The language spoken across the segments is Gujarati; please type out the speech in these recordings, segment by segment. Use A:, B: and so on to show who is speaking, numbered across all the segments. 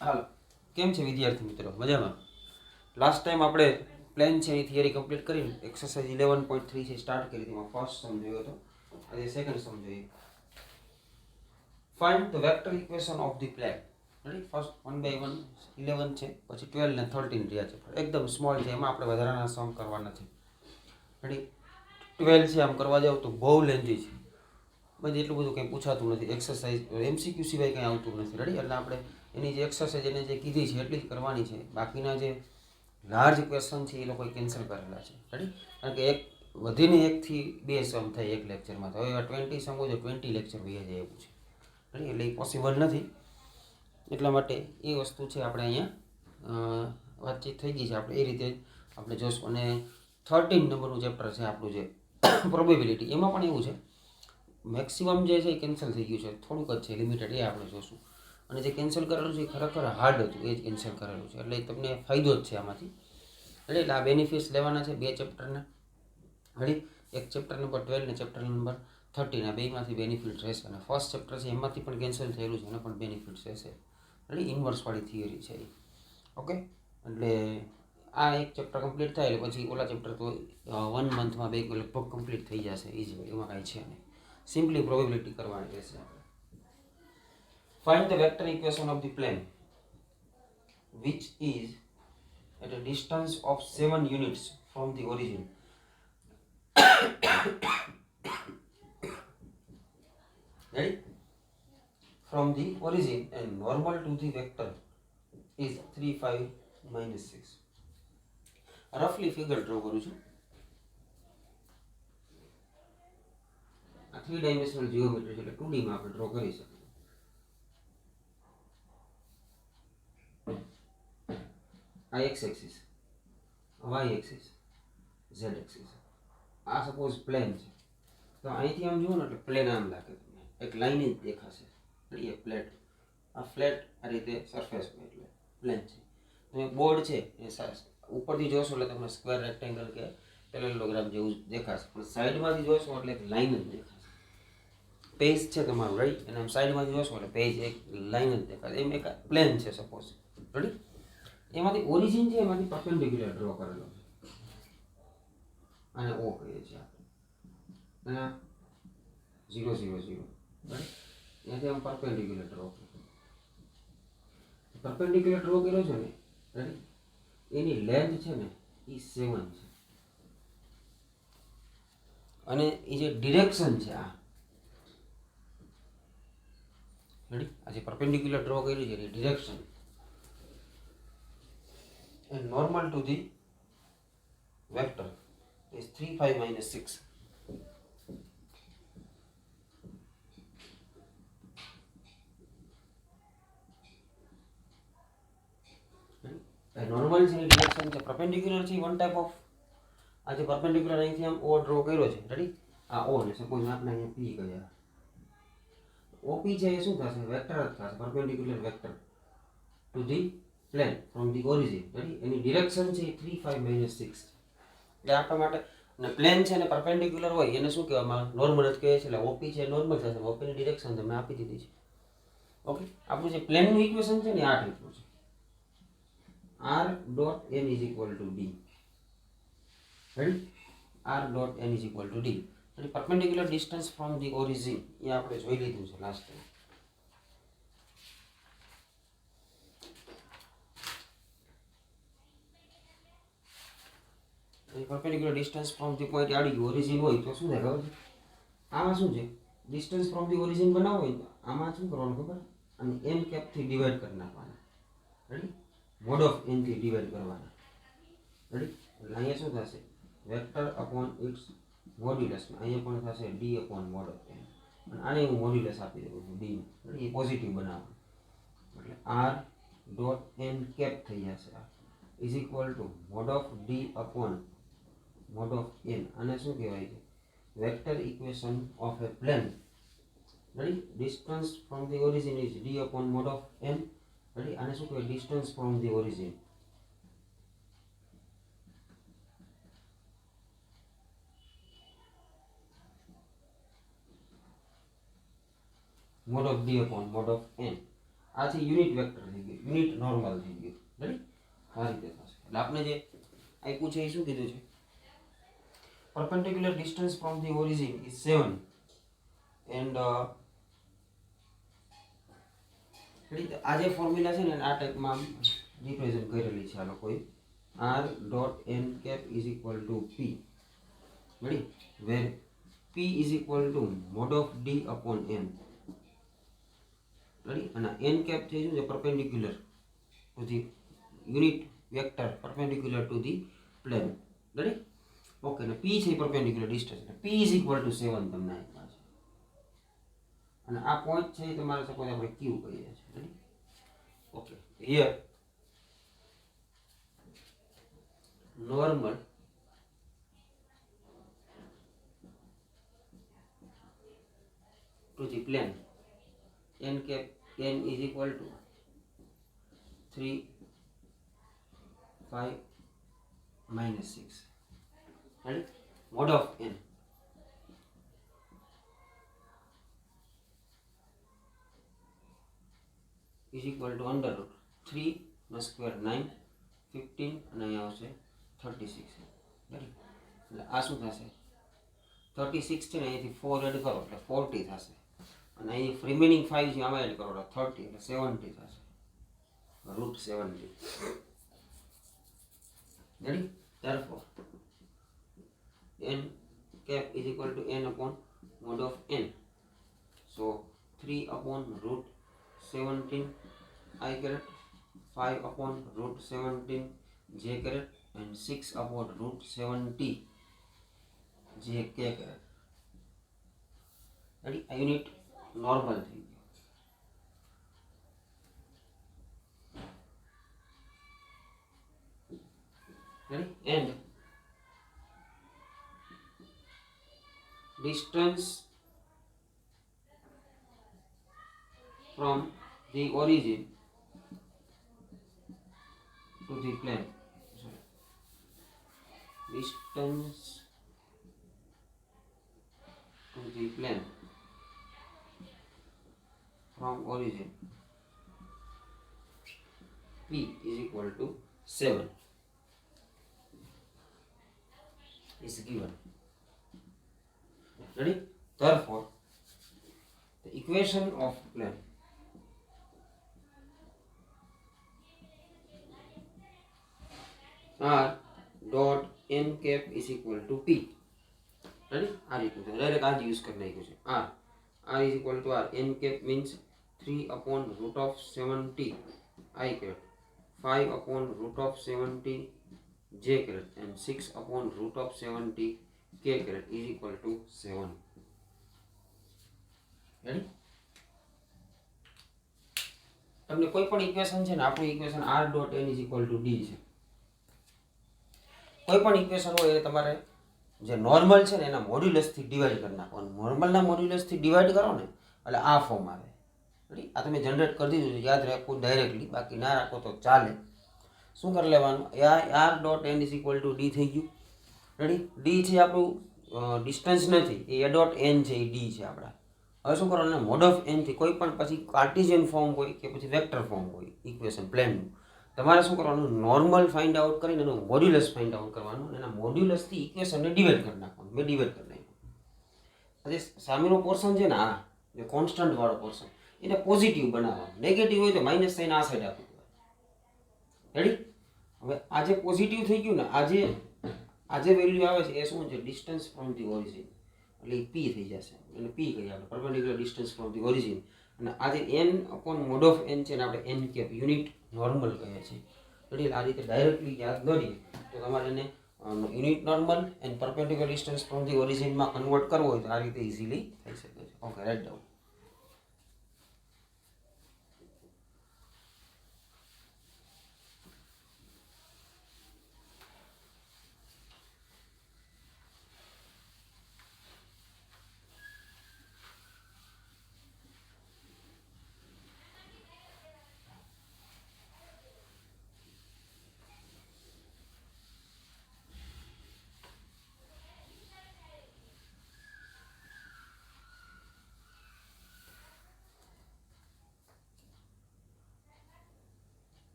A: હાલો, કેમ છે વિદ્યાર્થી મિત્રો? મજામાં? લાસ્ટ ટાઈમ આપણે પ્લેન છે એની થિયરી કમ્પ્લીટ કરીને એક્સરસાઇઝ 11.3 થી સ્ટાર્ટ કરી હતી. એમાં ફર્સ્ટ સમ જોયો હતો, આજે સેકન્ડ સમ જોઈએ. Find the vector equation of the plane. Ready? First 1 by 1 11 છે, પછી 12 ને 13 રહ્યા છે. એકદમ સ્મોલ છે, એમાં આપણે વધારાના સમ કરવાના છે. રેડી? 12 છે, આમ કરવા જાવ તો બહુ લેન્ધી છે. બધી એટલું બધું કંઈ પૂછાતું નથી. એક્સરસાઇઝ MCQ સિવાય કંઈ આવતું નથી. રેડી? એટલે આપણે એની જે એક્સરસાઇઝ એને જે કીધી છે એટલી જ કરવાની છે. બાકીના જે લાર્જ ક્વેશ્ચન છે એ લોકોએ કેન્સલ કરેલા છે. રેડી? કારણ કે એક વધીને 1 થી 2 સમ થાય એક લેક્ચરમાં. તો હવે 20 સમ હોય તો 20 લેક્ચર વહી જાય એવું છે. રેડી? એટલે એ પોસિબલ નથી. એટલા માટે એ વસ્તુ છે આપણે અહીંયા વાતચીત થઈ ગઈ છે. આપણે એ રીતે આપણે જોશું. અને 13 નંબરનું ચેપ્ટર છે આપણું જે પ્રોબેબિલિટી, એમાં પણ એવું છે મેક્સિમમ જે છે એ કેન્સલ થઈ ગયું છે, થોડુંક જ છે લિમિટેડ, એ આપણે જોશું. અને જે કેન્સલ કરેલું છે એ ખરેખર હાર્ડ હતું, એ જ કેન્સલ કરેલું છે. એટલે તમને ફાયદો જ છે આમાંથી. એટલે આ બેનિફિટ્સ લેવાના છે બે ચેપ્ટરના. રેડી? એક ચેપ્ટર નંબર 12 ને ચેપ્ટર નંબર 13, આ બેમાંથી બેનિફિટ રહેશે. અને ફર્સ્ટ ચેપ્ટર છે એમાંથી પણ કેન્સલ થયેલું છે, એને પણ બેનિફિટ્સ રહેશે. રેડી? ઇન્વર્સવાળી થિયરી છે એ. ઓકે? એટલે આ એક ચેપ્ટર કમ્પ્લીટ થાય એટલે પછી ઓલા ચેપ્ટર તો 1 મંથમાં બે લગભગ કમ્પ્લીટ થઈ જશે ઇઝીલી, એમાં કાંઈ છે નહીં. સિમ્પલી પ્રોબેબિલિટી કરવાની રહેશે. Find the vector equation of the plane which is at a distance of 7 units from the origin. Ready? From the origin and normal to the vector is 3, 5, -6. Roughly figure draw કરું છું. આ 3 ડાયમેન્શનલ જીઓમેટ્રી છે એટલે 2D માં આપણે ડ્રો કરી શકીએ. આ x axis, y axis, z axis. આ સપોઝ પ્લેન છે, તો અહીંથી આમ જુઓ ને એટલે પ્લેન આમ લાગે, તમને એક લાઈન જ દેખાશે. એ પ્લેટ, આ ફ્લેટ આ રીતે સરફેસ એટલે પ્લેન છે. તમે બોર્ડ છે એ ઉપરથી જોશો એટલે તમને સ્ક્વેર, રેક્ટેંગલ કે પેરેલેલોગ્રામ જેવું દેખાશે, પણ સાઈડમાંથી જોશો એટલે એક લાઈન જ દેખાશે. પેજ છે તમારું, રાઈટ? અને આમ સાઈડમાંથી જોશો એટલે પેજ એક લાઈન જ દેખાશે. એમ એક પ્લેન છે સપોઝ. રેડી? એમાંથી ઓરિજિન છે એમાંથી પરપેન્ડિક્યુલર ડ્રો કરેલો છે, અને ઓ કહીએ છીએ આપણે, અને 0, 0, 0. રાઈટ? ત્યાંથી આમ પરપેન્ડિક્યુલર ડ્રો કર્યો. પરપેન્ડિક્યુલર ડ્રો કર્યો છે ને, રાઈટ? એની લેન્થ છે ને એ 7 છે, અને એ જે ડિરેક્શન છે આ, રેડી? આ જે પરપેન્ડિક્યુલર ડ્રો કરી છે એ direction and normal to the vector is 3, 5, -6. Normal છે ડિરેક્શન છે, પરપેન્ડિક્યુલર છે વન ટાઈપ ઓફ. આ જે પરપેન્ડિક્યુલર અહીંથી આમ ઓ ડ્રો કર્યો છે, રેડી? આ ઓ ને સપોઝ આપણે અહીંયા પી કહ્યા, ઓપી છે એ શું થશે? વેક્ટર જ થશે, perpendicular vector two the plane from the origin. Ready? Any direction છે 3, 5, -6. એટલે આપણા માટે અને પ્લેન છે ને પરપેન્ડિક્યુલર હોય એને શું કહેવામાં આવે? નોર્મલ જ કહે છે. એટલે ઓપી છે નોર્મલ થશે, ઓપીની ડિરેક્શન તમે આપી દીધી છે. ઓકે? આપણું જે પ્લેનનું ઇક્વેશન છે ને આ ટાઈપનું છે. r dot n is equal to d. Ready? r dot n is equal to d. એટલે perpendicular distance from the origin એ આપણે જોઈ લીધું છે last time. perpendicular distance from the point આવી ગયું ઓરિજિન હોય તો શું થાય ખબર છે? આમાં શું છે? ડિસ્ટન્સ ફ્રોમ ધી ઓરિજિન બનાવવું હોય તો આમાં શું કરવાનું ખબર? અને n કેપ થી ડિવાઈડ કરી નાખવાના. રેડી? મોડ ઓફ n થી ડિવાઈડ કરવાના. રેડી? એટલે અહીંયા શું થશે? Vector upon its modulus. અહીંયા પણ થશે d upon mod of n. અને આને હું મોડ્યુલસ આપી દઉં છું d નું. રેડી? એ પોઝિટિવ બનાવવાનું. એટલે r ડોટ n કેપ થઈ જશે આ is equal two mode of d upon mod of n. આને શું કહેવાય છે? Vector equation of A plane. Ready? Distance from the origin is d upon mod of n. Ready? આને શું કહેવાય? Distance from the origin. Mode of d upon mod of n. આથી યુનિટ વેક્ટર થઈ ગયું, યુનિટ નોર્મલ થઈ ગયું. રેડી? આ રીતે થશે. એટલે આપણે જે આપ્યું છે એ શું કીધું છે? perpendicular distance from the origin is 7 and આ જે ફોર્મ્યુલા છે ને આ ટાઈપમાં રિપ્રેઝન્ટ કરેલી છે આ લોકોએ. r dot n cap is equal to p, ready, where p is equal to mod of d upon n, ready, અને n cap છે શું છે? perpendicular to the unit vector perpendicular to the plane, ready. Okay, ને p છે perpendicular distance, p is equal to 7 તમને આપ્યા છે. અને આ પોઈન્ટ છે તમારે સપોઝ આપણે q કહીએ છીએ, ready. Okay, here normal to the plane n cap n is equal to 3 5 minus 6, right? Mod of n is equal to under root 3 નો સ્ક્વેર 9 15 અને અહીંયા આવશે 36, બરાબર. એટલે આ શું થશે? 36 છે ને અહીંથી 4 એડ કરો એટલે 40 થશે, અને અહીં રિમેનિંગ 5 છે આમાં એડ કરો એટલે 30 એટલે 70 થશે, root 70. Ready? therefore n cap is equal to n upon mod of n, so 3 upon root 17 I caret, 5 upon root 17 j caret, and 6 upon root 70 j k caret. Ready? A unit normal thing. Ready? And distance from the origin to the plane. Sorry. Distance to the plane from origin p is equal to 7 is given. Ready? Therefore, the equation of plane r dot n cap is equal to p. Ready? આ રીતનું ડાયરેક્ટ આ જ યુઝ કરી નાખ્યું છે. r is equal to r, n cap means 3 upon root of 70 I caret, 5 upon root of 70 j caret, and 6 upon root of 70 k caret is equal to 7. Ready? તમને કોઈ પણ ઇક્વેશન છે ને, આપણું equation r dot n is equal to d છે. કોઈ પણ ઇક્વેશન હોય એ તમારે જે નોર્મલ છે ને એના મોડ્યુલસથી ડિવાઈડ કરી નાખવાનું. નોર્મલના મોડ્યુલસથી ડિવાઈડ કરો ને એટલે આ ફોર્મ આવે. રેડી? આ તમે જનરેટ કરી દીધું છે, યાદ રાખવું ડાયરેક્ટલી, બાકી ના રાખો તો ચાલે. શું કરી લેવાનું? r dot n is equal two D થઈ ગયું. રેડી? ડી છે આપણું ડિસ્ટન્સ નથી, એ ડોટ n છે, એ ડી છે આપણા. હવે શું કરવાનું? મોડ ઓફ nથી કોઈ પણ પછી કાર્ટેશિયન ફોર્મ હોય કે પછી વેક્ટર ફોર્મ હોય ઇક્વેશન પ્લેનનું, તમારે શું કરવાનું? નોર્મલ ફાઇન્ડ આઉટ કરીને એનું મોડ્યુલસ ફાઇન્ડ આઉટ કરવાનું, એના મોડ્યુલસથી ઇક્વેશનને ડિવાઈડ કરી નાખવાનું. મેં ડિવાઈડ કરી નાખ્યું. આજે સામેનો પોર્શન છે ને, આ જે કોન્સ્ટન્ટ વાળો પોર્શન, એને પોઝિટિવ બનાવવાનું. નેગેટિવ હોય તો માઇનસ સાઇન આ સાઈડ આપી દેવાનું. રેડી? હવે આજે પોઝિટિવ થઈ ગયું ને, આજે વેલ્યુ આવે છે એ શું છે? ડિસ્ટન્સ ફ્રોમ ધી ઓરિજિન, એટલે એ પી થઈ જશે. એટલે પી કહીએ આપણે, perpendicular distance from the origin. અને આજે n upon mod of n છે ને, આપણે n કેપ યુનિટ નોર્મલ કહીએ છીએ. એટલે આ રીતે ડાયરેક્ટલી યાદ ન રહીએ તો તમારે એને unit normal and perpendicular distance from the ઓરિજિનમાં કન્વર્ટ કરવો હોય તો આ રીતે ઇઝીલી થઈ શકે છે. Okay, right down.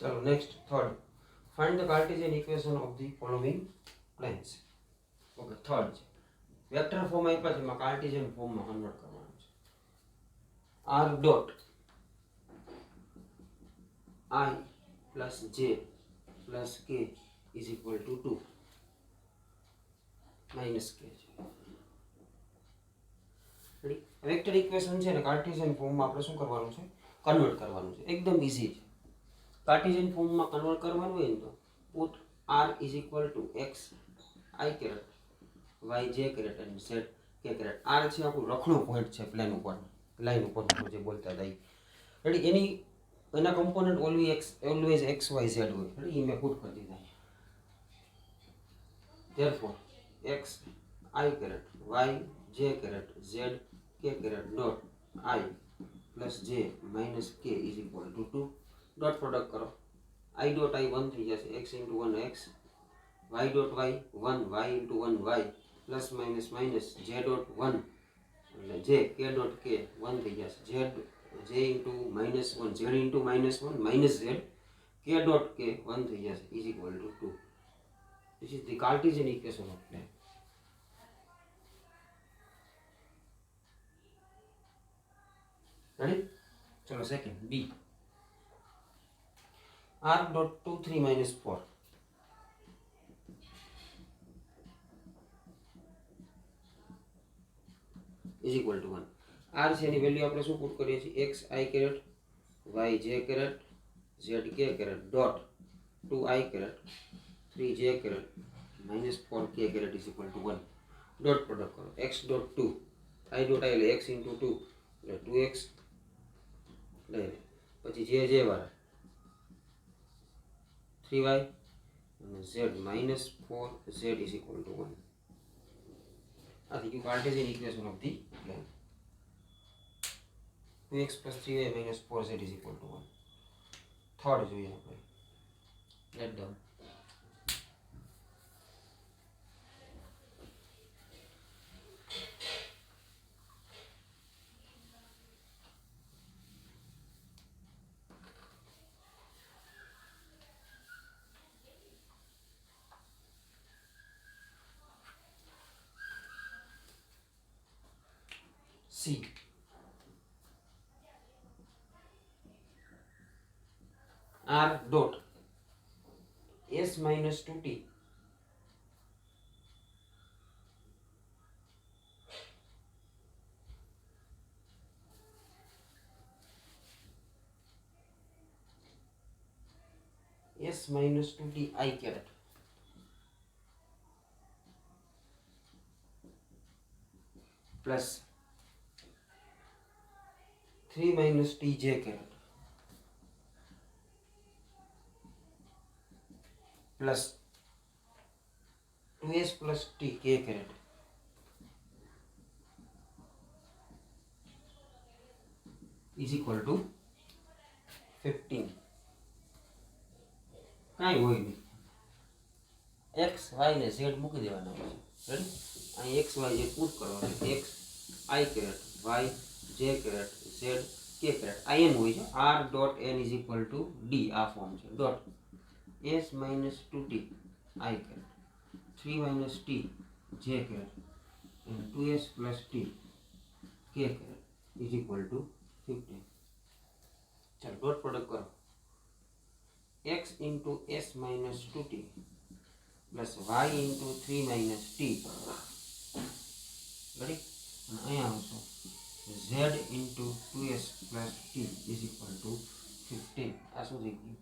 A: चलो next third, find the Cartesian equation of the following planes. Okay third છે વેક્ટર ફોર્મ આપ્યા છે, એમાં કાર્ટેશિયન ફોર્મમાં કન્વર્ટ કરવાનું છે. r dot I plus j plus k is equal to 2 minus k છે. વેક્ટર ઇક્વેશન છે ને કાર્ટેશિયન ફોર્મમાં આપણે શું કરવાનું છે, કન્વર્ટ કરવાનું છે. એકદમ ઈઝી છે. કાર્ટેશિયન ફોર્મમાં કન્વર્ટ કરવાનું હોય ને તો put r is equal to x I caret y j caret and z k caret. r છે આપણું રખડું પોઈન્ટ છે પ્લેન ઉપર, લાઈન ઉપર જે બોલતા હતા રેડી. એના component always x y z હોય રેડી. એ મેં પુટ કરી દીધા. therefore x I caret y j caret z k caret dot I plus j minus k is equal to 2. Dot product કરો. I dot I 1 થઈ જશે, x into 1 x, y dot y 1 y into 1 y plus minus minus j dot 1 એટલે j k dot k 1 થઈ જશે, j into minus 1 z into minus 1 minus z k dot k 1 થઈ જશે is equal to 2. This is the Cartesian equation of plane. Ready? चलो second B. r dot 2 3 minus 4 is equal to 1. r છે એની વેલ્યુ આપણે શું પુટ કરીએ છીએ, x I caret y j caret z k caret dot 2 I caret 3 j caret minus 4 k caret is equal to 1. Dot product કરો. x dot 2 I dot I એટલે x into 2 એટલે 2x લઈ પછી j j વાળા 3y અને z minus 4z is equal to 1. આ થઈ ગયું cartesian equation of the plane. 2x plus 3y minus 4z is equal to 1. Third જોઈએ આપણે. Let down. C. R dot S minus 2t S minus 2t I caret plus 3 minus t j caret plus 2s plus t k caret is equal to 15. કાંઈ હોય નહીં, x y ને z મૂકી દેવાના હોય છે રેડી. અહીં x y જે પુટ કરવાનું, x I caret y j caret z k caret in હોય છે. r dot n is equal to d આ ફોર્મ છે. Dot s minus 2t I caret 3 minus t j caret and 2s plus t k caret is equal to 15. चलो डॉट प्रोडक्ट करो. x into s minus 2t plus y into 3 minus t ready. અહીંયા આવશે z into 2s plus t is equal to 15. આ શું થઈ ગયું,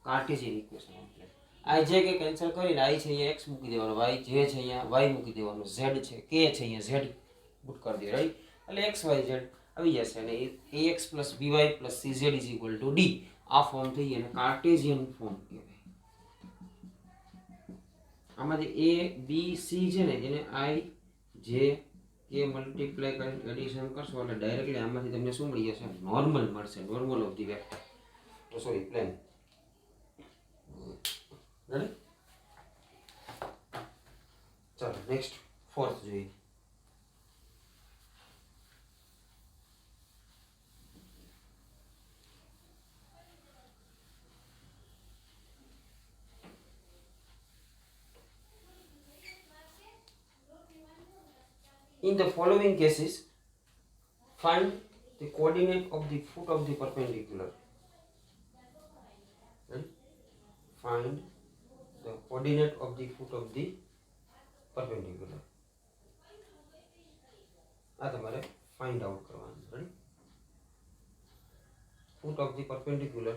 A: કાર્ટેશિયન ઇક્વેશન. એટલે I j કે કેન્સલ કરીને I છે અહીંયા x મૂકી દેવાનો, y j છે અહીંયા y મૂકી દેવાનો, z છે k છે અહીંયા z પુટ કરી દે રાઈટ. એટલે x y z આવી જશે અને ax plus by plus cz is equal to d. આ ફોર્મ થઈ ગઈ અને કાર્ટેશિયન ફોર્મ કહેવાય. આમાંથી a b c છે ને એને I j k મલ્ટીપ્લાય કરીને એડિશન કરશો એટલે ડાયરેક્ટલી આમાંથી તમને શું મળી જશે, નોર્મલ મળશે, નોર્મલ ઓફ ધી વેક્ટર, તો સોરી પ્લેન. રેડી. ચાલો નેક્સ્ટ ફોર્થ જોઈએ. In the following cases, find the coordinate of the foot of the perpendicular. Right? Find the coordinate of the foot of the perpendicular. આ તમારે find out કરવાનું. Ready? Foot of the perpendicular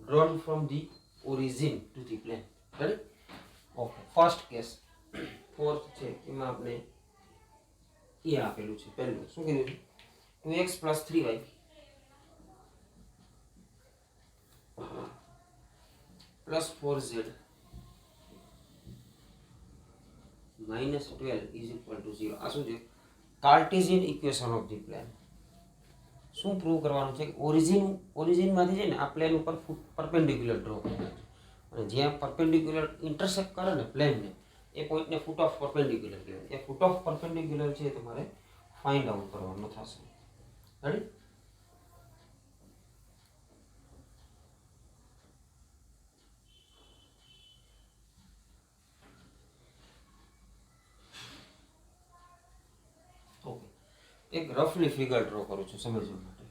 A: drawn from the origin to the plane. Ready? Okay. First case, fourth છે એમાં આપણે એ આપેલું છે. પહેલું શું કીધું છે? 2x plus 3y plus 4z minus 12 is equal to 0. આ શું છે? Cartesian equation of the plane. શું પ્રૂવ કરવાનું છે? ઓરિજિનમાંથી છે ને આ પ્લેન ઉપર પરપેન્ડિક્યુલર ડ્રો કરવાનું છે અને જ્યાં પરપેન્ડિક્યુલર ઇન્ટરસેક્ટ કરે ને પ્લેનને એ પોઈન્ટને ફૂટ ઓફ પરપેન્ડિક્યુલર કહેવાય. એ ફૂટ ઓફ પરપેન્ડિક્યુલર છે તમારે ફાઇન્ડ આઉટ કરવાનું થશે. રેડી? ઓકે, એક રફલી ફિગર ડ્રો કરું છું સમજવા માટે.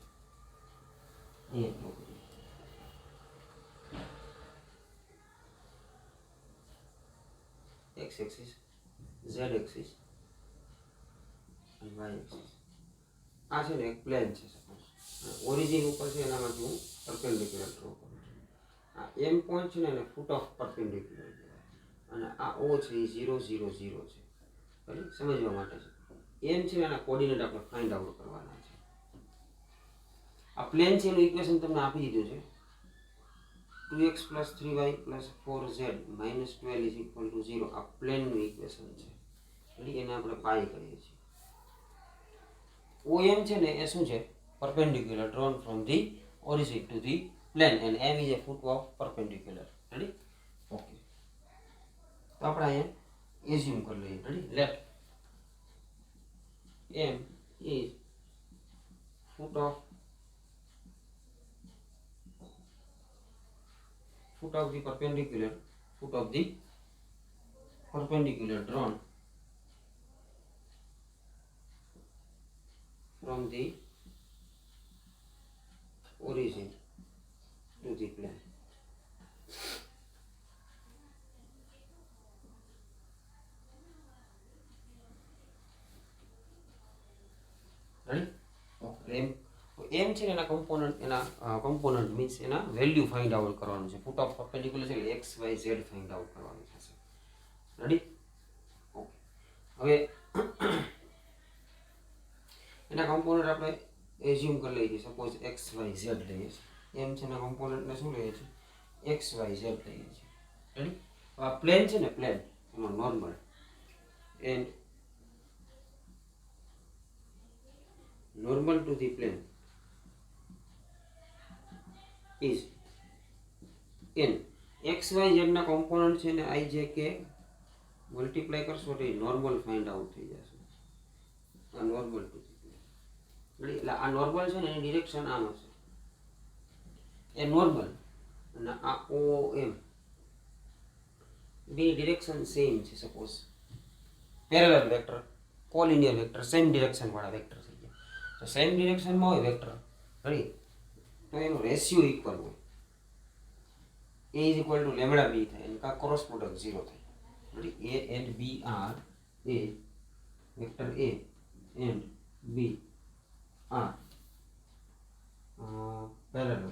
A: અહીંયા ડ્રો કરું. x axis, z axis અને y axis. આ છે ને એક પ્લેન છે સપોઝ. ઓરિજિન ઉપર છે એનામાંથી હું પરપેન્ડિક્યુલર ડ્રો કરું છું. આ m પોઈન્ટ છે ને એને ફૂટ ઓફ પરપેન્ડિક્યુલર કહેવાય અને આ o છે એ 0 0 0 છે. બરાબર? સમજવા માટે છે. m છે ને એના કોઓર્ડિનેટ આપણે ફાઇન્ડ આઉટ કરવાના છે. આ પ્લેન છે એનું ઇક્વેશન તમને આપી દીધું છે. 2x plus 3y plus 4z minus 12 is equal to 0. આ પ્લેનનું ઇક્વેશન છે. એટલે એને આપણે પાઈ કરીએ છીએ. OM છે ને એ શું છે? Perpendicular drawn from the origin to the plane and M is a foot of perpendicular. Ready? Okay. તો આપણે અહીંયા assume કરી લઈએ. Ready? Let M is foot of the perpendicular drawn from the origin to the plane. Ready? Okay. M છે એના કમ્પોનન્ટ મીન્સ એના વેલ્યુ ફાઇન્ડ આઉટ કરવાનું છે. ફૂટ ઓફ પરપેન્ડિક્યુલર છે એટલે x y z find out કરવાનું થશે. રેડી? ઓકે. હવે એના કમ્પોનન્ટ આપણે એઝ્યુમ કરી લઈએ છીએ. સપોઝ x y z લઈએ છીએ. M છે એના કમ્પોનન્ટને શું લઈએ છીએ? x y z લઈએ છીએ. રેડી? આ પ્લેન છે ને પ્લેન એમાં normal and normal to the plane is n. x y z ના કોમ્પોનન્ટ છે ને i j k મલ્ટીપ્લાય કરશો તો નોર્મલ ફાઇન્ડ આઉટ થઈ જશે. આ નોર્મલ ટુ ધી પ્લેન. એટલે આ નોર્મલ છે ને એની ડિરેક્શન આમ હશે. એ નોર્મલ અને આ o m બે ડિરેક્શન સેમ છે. Suppose parallel vector, collinear vector, same direction વાળા વેક્ટર છે. તો સેમ ડિરેક્શનમાં હોય વેક્ટર, રેડી? તો એનો રેશિયો ઇક્વલ હોય. a is equal to lambda b થાય અને કા ક્રોસ પ્રોડક્ટ 0 થાય. Ready? a and b are a vector a and b are parallel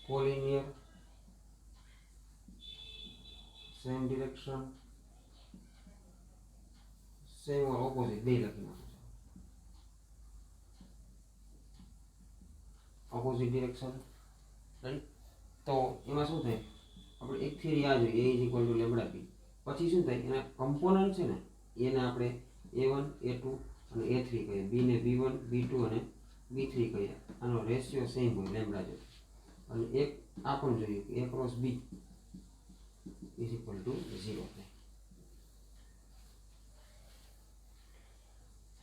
A: collinear same direction same or opposite બે લખી નાખો. Opposite direction. રાઈટ? તો એમાં શું થાય? આપણે એક થિયરી આ જોઈએ, a is equal to lambda b. પછી શું થાય? એના કમ્પોનન્ટ છે ને એને આપણે a1 a2 અને a3 કહીએ, b ને b1 b2 અને b3 કહીએ. આનો રેશિયો સેમ હોય લેમ્ડા જેવો. અને એક આ પણ જોયું કે a cross b is equal two 0 થાય.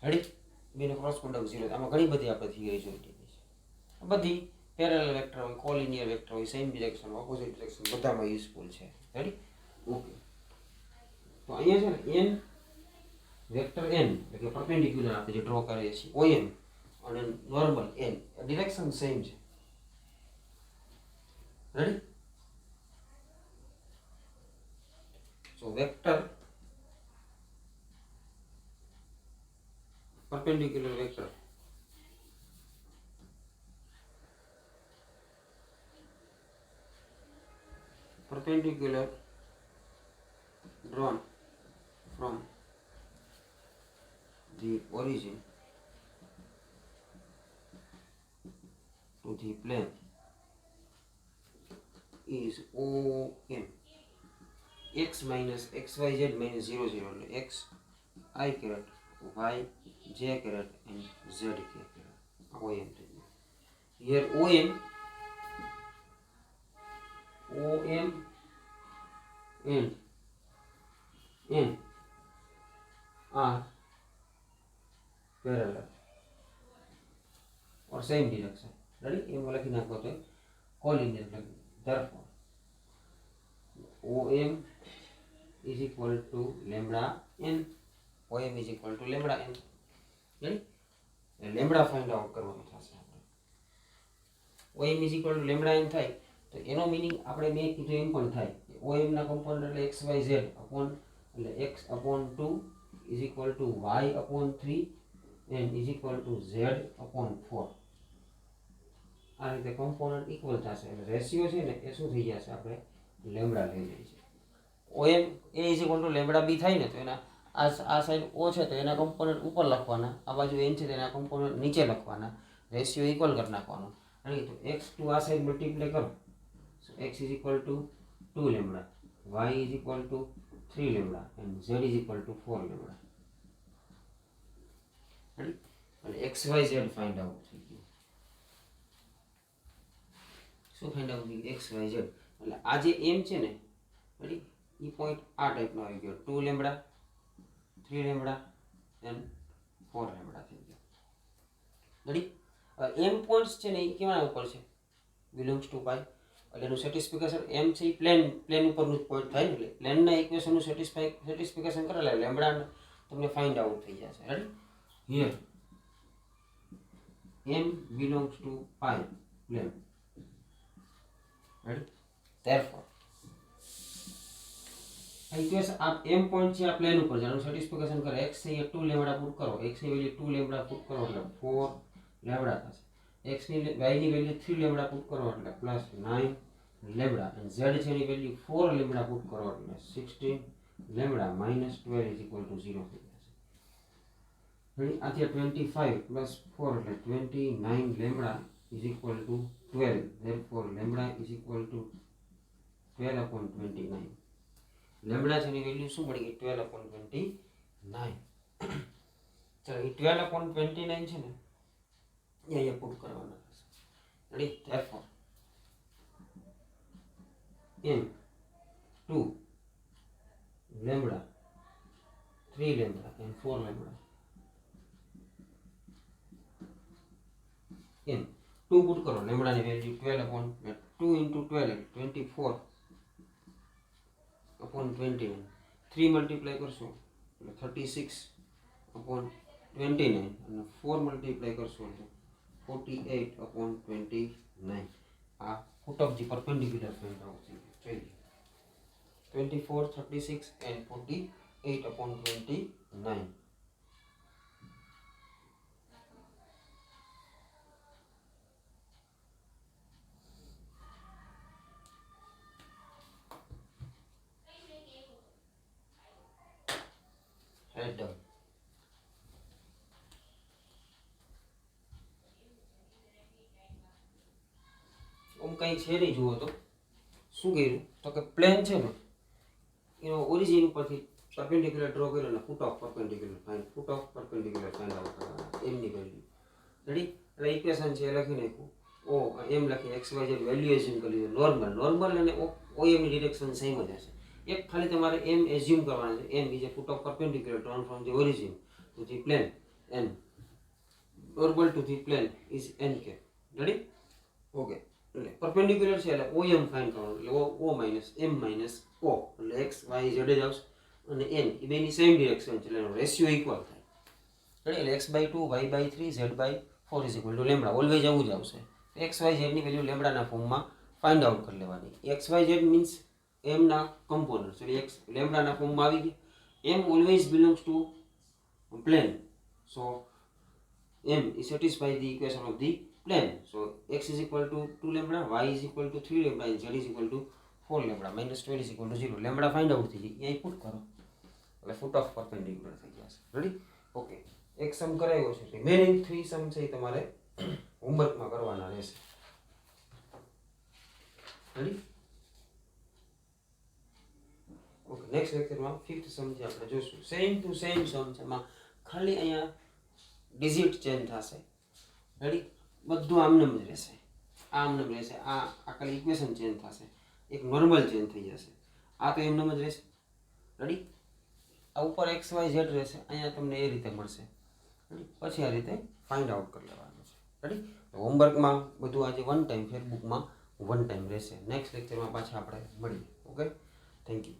A: રેડી? બેનો ક્રોસ પ્રોડક્ટ 0. આમાં ઘણી બધી આપણે થિયરી જોઈ છે. બધી પેરેલલ વેક્ટર હોય, કોલિનિયર વેક્ટર હોય, સેમ ડિરેક્શન, ઓપોઝિટ ડિરેક્શન બધામાં યુઝફુલ છે. રેડી? ઓકે, તો અહીંયા છે ને n વેક્ટર n એટલે કે પરપેન્ડિક્યુલર આપણે જે ડ્રો કરીએ છીએ OM અને નોર્મલ n ડિરેક્શન સેમ છે. Ready? So vector perpendicular vector drawn from the origin to the plane is OM x minus xyz minus 0 0 x I caret y j caret and z caret OM. Here OM and n are parallel or same direction. Ready? એમ લખી નાખો તો કોલિનિયર લખી. Therefore OM is equal to lambda n. OM is equal to lambda n. Ready? Lambda find out કરવાનું થશે આપણે. OM is equal to lambda n થાય તો એનો મીનિંગ આપણે મેં કીધું એમ પણ થાય OM ના કમ્પોનન્ટ એટલે xyz અપોન એટલે x upon 2 is equal to y upon 3 and is equal to z upon 4. આ રીતે કમ્પોનન્ટ ઇક્વલ થશે એટલે રેશિયો છે ને એ શું થઈ જશે આપણે લેમ્બડા લઈ લઈએ છીએ. OM a is equal to lambda b થાય ને તો એના આ સાઈડ o છે તો એના કમ્પોનન્ટ ઉપર લખવાના, આ બાજુ n છે તો એના કમ્પોનન્ટ નીચે લખવાના, રેશિયો ઇક્વલ કરી નાખવાનો. અને તો x2 આ સાઈડ મલ્ટીપ્લાય કરો so x is equal to 2 lambda, y is equal to 3 lambda and z is equal to 4 lambda. અને xyz ફાઇન્ડ આઉટ થઈ ગયું. શું ફાઇન્ડ આઉટ થઈ ગયું? xyz એટલે આ જે m છે ને રેડી ઈ પોઈન્ટ આ ટાઈપનો આવી ગયો 2 lambda 3 lambda and 4 lambda થઈ ગયો. રેડી? m પોઈન્ટ્સ છે ને એ કેવા ઉપર છે? બિલોંગ્સ ટુ પાઈ એટલે એનું સેટિસ્ફિકેશન m છે એ પ્લેન ઉપરનું જ પોઈન્ટ થાય ને એટલે પ્લેનના ઇક્વેશનનું સેટિસ્ફિકેશન કરે એટલે લેમ્બડા તમને ફાઇન્ડ આઉટ થઈ જશે. Ready? Here m belongs to pi plane. Ready? Therefore equation आप m पॉइंट છે આ પ્લેન ઉપર જાનું સેટિસ્ફિકેશન કરે x ની 2 લેમ્બડા પુટ કરો, x ની વેલ્યુ 2 લેમ્બડા પુટ કરો એટલે 4 લેમ્બડા થશે, x ની y ની વેલ્યુ 3 લેમ્બડા પુટ કરો એટલે +9 લેમ્બડા અને z છે ની વેલ્યુ 4 લેમ્બડા પુટ કરો એટલે 16 લેમ્બડા -12 is equal to 0 થઈ જશે. રેડી? આ થયા 25 + 4 એટલે 29 lambda is equal to 12. Therefore lambda is equal to 12 upon 29. Lambda છે ની વેલ્યુ શું મળી ગઈ 12 upon 29. ચાલો એ 12 upon 29 છે ને એ અહીંયા પુટ કરવાના થશે. Ready? Therefore m 2 lambda 3 lambda and 4 lambda m 2 put કરો લેમ્બડા ની value 12 upon 2 into 12 24 upon 29. 3 multiply કરશો એટલે 36 upon 29 અને 4 મલ્ટીપ્લાય કરશો એટલે 48 upon 29. આ foot of the perpendicular find out થઈ ગયું. 24 36 and 48 upon 29. Write down. કઈ છે નહીં જુઓ તો શું કર્યું તો કે પ્લેન છે ને એનો ઓરિજિન ઉપરથી પરપેન્ડિક્યુલર ડ્રો કર્યો ને ફૂટ ઓફ પરપેન્ડિક્યુલર ફાઇન્ડ આઉટ કરવાના એમની વેલ્યુ. રેડી? એટલે ઇક્વેશન છે લખી નાખ્યું ઓ એમ લખી એક્સ વાય ઝેડ વેલ્યુએશન કરી લીધું. નોર્મલ અને ઓ એમની ડિરેક્શન સેમ જ હશે. એક ખાલી તમારે એમ એઝ્યુમ કરવાના છે. M is a foot of perpendicular drawn from the origin to the plane N normal to the plane is N K. Ready? Okay. એટલે પરપેન્ડિક્યુલર છે એટલે OM ફાઇન્ડ કરવાનું એટલે O minus M minus O એટલે x y z જ આવશે અને n એ બેની સેમ ડિરેક્શન છે એટલે એનો રેશિયો ઇક્વલ થાય એટલે x/2 y/3 z/4 is equal two lambda always આવું જ આવશે x y z ની વેલ્યુ લેમ્બડાના ફોર્મમાં ફાઇન્ડ આઉટ કરી લેવાની x y z means m ના કમ્પોનન્ટ્સ એટલે x લેમ્બડાના ફોર્મમાં આવી ગયા m always belongs to plane so m is satisfy the equation of the plane so x is equal to 2 lambda y is equal to 3 lambda and z is equal to 4 lambda minus 12 is equal to 0 lambda find out થઈ જાય અહીં પુટ કરો એટલે ફૂટ ઓફ પરપેન્ડિક્યુલર થઈ જશે રેડી ઓકે એક સમ કરાયો છે રિમેનિંગ 3 સમ છે એ તમારે હોમવર્કમાં કરવાના રહેશે રેડી ઓકે નેક્સ્ટ લેક્ચરમાં 5th સમ જે આપણે જોશું સેમ ટુ સેમ સમ છે એમાં ખાલી અહીંયા ડિજિટ ચેન્જ થશે રેડી બધું આમનેમ જ રહેશે આમનેમ રહેશે આ ખાલી ઇક્વેશન ચેન્જ થશે એક નોર્મલ ચેન્જ થઈ જશે આ તો એમનેમ જ રહેશે રેડી આ ઉપર x y z રહેશે અહીંયા તમને એ રીતે મળશે રેડી પછી આ રીતે ફાઇન્ડ આઉટ કરી લેવાનું છે રેડી હોમવર્કમાં બધું આજે વન ટાઈમ ફેરબુકમાં વન ટાઈમ રહેશે નેક્સ્ટ લેક્ચરમાં પાછા આપણે મળીએ ઓકે થેન્ક યુ